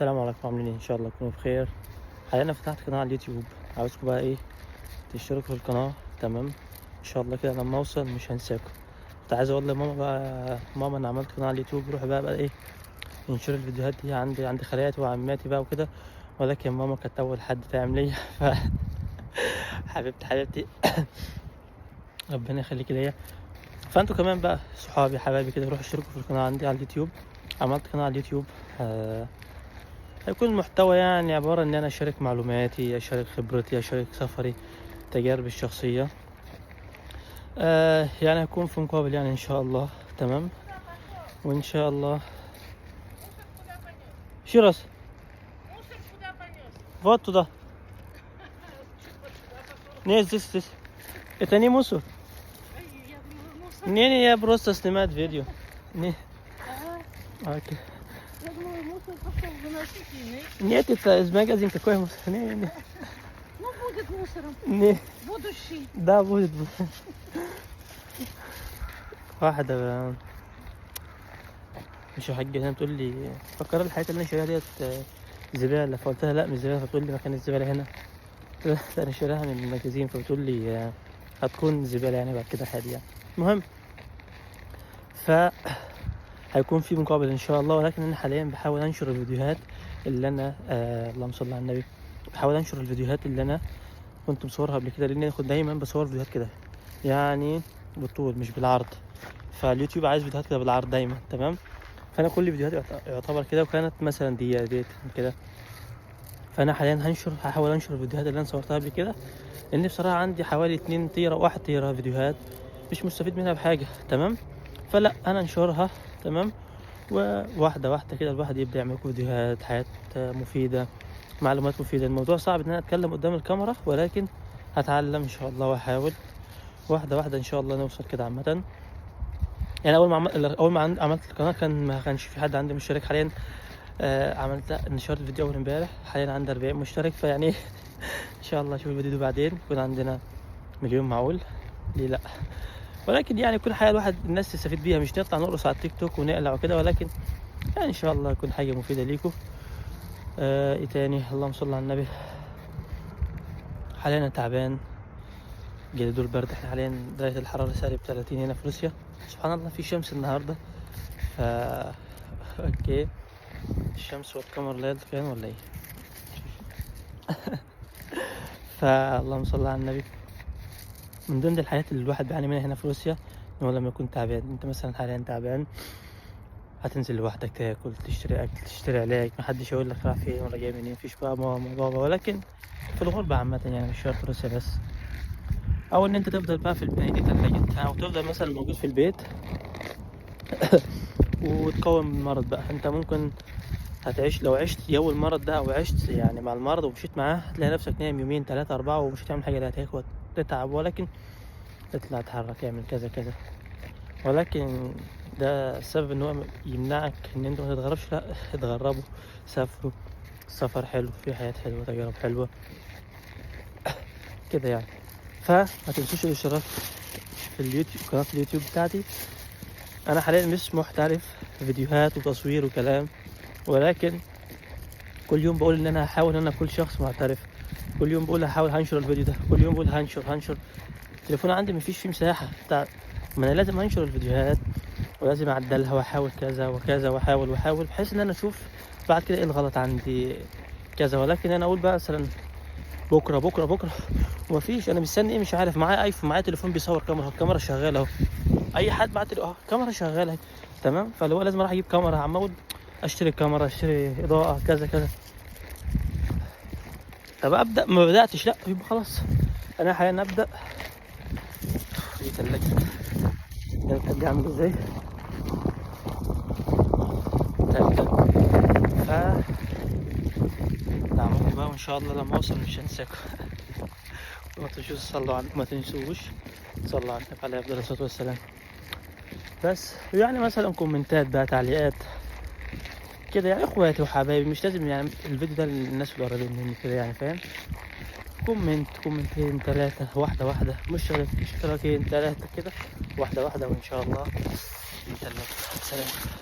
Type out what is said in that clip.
السلام عليكم، عاملين ايه؟ ان شاء الله تكونوا بخير. حاليا انا فتحت قناه على اليوتيوب، عاوزكم بقى ايه تشتركوا في القناه. تمام ان شاء الله كده لما اوصل مش هنساكم. كنت عايز اقول لماما بقى، ماما انا عملت قناه على اليوتيوب، روح بقى ايه انشر الفيديوهات دي عند خالاتي وعماتي بقى وكده. ولكن ماما كانت اول حد تعمل ليا ف حبيبتي ربنا يخليكي ليا. فانتوا كمان بقى صحابي حبايبي كده روحوا اشتركوا في القناه عندي على اليوتيوب. عملت قناه على اليوتيوب. آه هيكون المحتوى يعني عبارة إن أنا أشارك معلوماتي، أشارك خبرتي، أشارك سفري، تجاربي الشخصية. يعني هيكون في مقابل يعني إن شاء الله. تمام. وإن شاء الله شيرس вот туда. Не, здесь. Это не мусор. Не, я просто снимать видео. Не. Окей. Я думала, мусор пошел выносить и Нет, это из магазина какой мусор? Не. Ну, будет мусором. Не. Будущий. Да, будет. واحدة مش حاجة هنا بتقول لي فكر الحاجات اللي انا شاريها ديت زبالة، فقلت لها لا مش زبالة، فبتقول لي مكان الزبالة هنا. قلت لها لا انا شاريها من المجازين، فبتقول لي هتكون زبالة يعني بعد كده عادي يعني. المهم ف هيكون في مقابل ان شاء الله، ولكن انا حاليا بحاول انشر الفيديوهات اللي انا اللهم صل على النبي. بحاول انشر الفيديوهات اللي انا كنت مصورها قبل كده، لان انا كنت دايما بصور فيديوهات كده يعني بالطول مش بالعرض. فاليوتيوب عايز فيديوهات كده بالعرض دايما. تمام. فانا كل فيديوهاتي يعتبر كده، وكانت مثلا دقيقة كده. فانا حاليا هحاول انشر الفيديوهات اللي انا صورتها قبل كده، لان بصراحه عندي حوالي 2 تيرا 1 تيرا فيديوهات مش مستفيد منها بحاجه. تمام. فلا انا انشرها. تمام. وواحده واحده كده الواحد يبدا يعمل فيديوهات حياه مفيده، معلومات مفيده. الموضوع صعب ان انا اتكلم قدام الكاميرا، ولكن هتعلم ان شاء الله واحاول واحده واحده ان شاء الله نوصل كده عامه. يعني اول ما عملت القناه ما كانش في حد عندي مشترك. حاليا عملت نشرت الفيديو اول امبارح، حاليا عندي 40 مشترك. فيعني ان شاء الله اشوف الفيديو ده بعدين يكون عندنا مليون معقول. ليه لا؟ ولكن يعني كل حاجه الواحد الناس تستفيد بيها، مش نطلع نرقص على التيك توك ونقلع وكده، ولكن يعني ان شاء الله يكون حاجه مفيده ليكم. ايه تاني؟ اللهم صل على النبي. حاليا انا تعبان، جالي دور برد. احنا حاليا درجه الحراره -30 هنا في روسيا. سبحان الله في شمس النهارده. ف اوكي الشمس والقمر لا يلتقيان ولا ايه؟ فاللهم صل على النبي. من ضمن الحاجات اللي الواحد بيعاني منها هنا في روسيا ان هو لما يكون تعبان، انت مثلا حاليا تعبان هتنزل لوحدك تاكل، تشتري اكل، تشتري علاج، محدش يقول لك رايح فين ولا جاي منين، مفيش بقى ماما بابا. ولكن في الغربة عامة يعني مش شرط روسيا بس، او ان انت تفضل بقى في البيت دي تلاجتها، او تفضل مثلا موجود في البيت وتقاوم المرض بقى. انت ممكن هتعيش، لو عشت جو المرض ده او عشت يعني مع المرض ومشيت معاه، هتلاقي نفسك نايم يومين 3 4 ومش هتعمل حاجة، لا هتاكل تتعب، ولكن اطلع اتحرك اعمل كذا كذا. ولكن ده السبب ان هو يمنعك ان انت ما تتغربش. لا اتغربوا، سافروا. السفر حلو، في حياة حلوة، تجارب حلوة كده يعني. فما تنسوش الاشتراك في اليوتيوب، قناة اليوتيوب بتاعتي. انا حاليا مش محترف في فيديوهات وتصوير وكلام، ولكن كل يوم بقول ان انا هحاول ان انا اكون شخص محترف. كل يوم بقول هحاول هنشر الفيديو ده، كل يوم بقول هنشر. التليفون عندي مفيش فيه مساحة بتاع، ما انا لازم انشر الفيديوهات ولازم اعدلها واحاول كذا وكذا واحاول بحيث ان انا اشوف بعد كده ايه الغلط عندي كذا. ولكن انا اقول بقى مثلا بكره ومفيش. انا مستني ايه؟ مش عارف. معايا ايفون، معايا تليفون بيصور كاميرا، الكاميرا شغاله اهو. اي حد بعت لي كاميرا شغاله. تمام. فاللي هو لازم اروح اجيب كاميرا، عمال اشتري كاميرا، اشتري اضاءه كذا. طب ابدا؟ ما بداتش. لا يبقى خلاص انا حاليا ابدا. دي ثلاجه الثلاجه عامل ازاي؟ ف دعموني بقى، وان شاء الله لما اوصل مش هنساكم. ما تنسوش صلوا على النبي عليه افضل الصلاه والسلام. بس يعني مثلا كومنتات بقى، تعليقات كده يعني، اخواتي وحبايبي. مش لازم يعني الفيديو ده للناس اللي قريبين مني كده يعني، فاهم؟ كومنتين 3 واحده، اشتراكين 3 كده واحده، وان شاء الله نتكلم. سلام.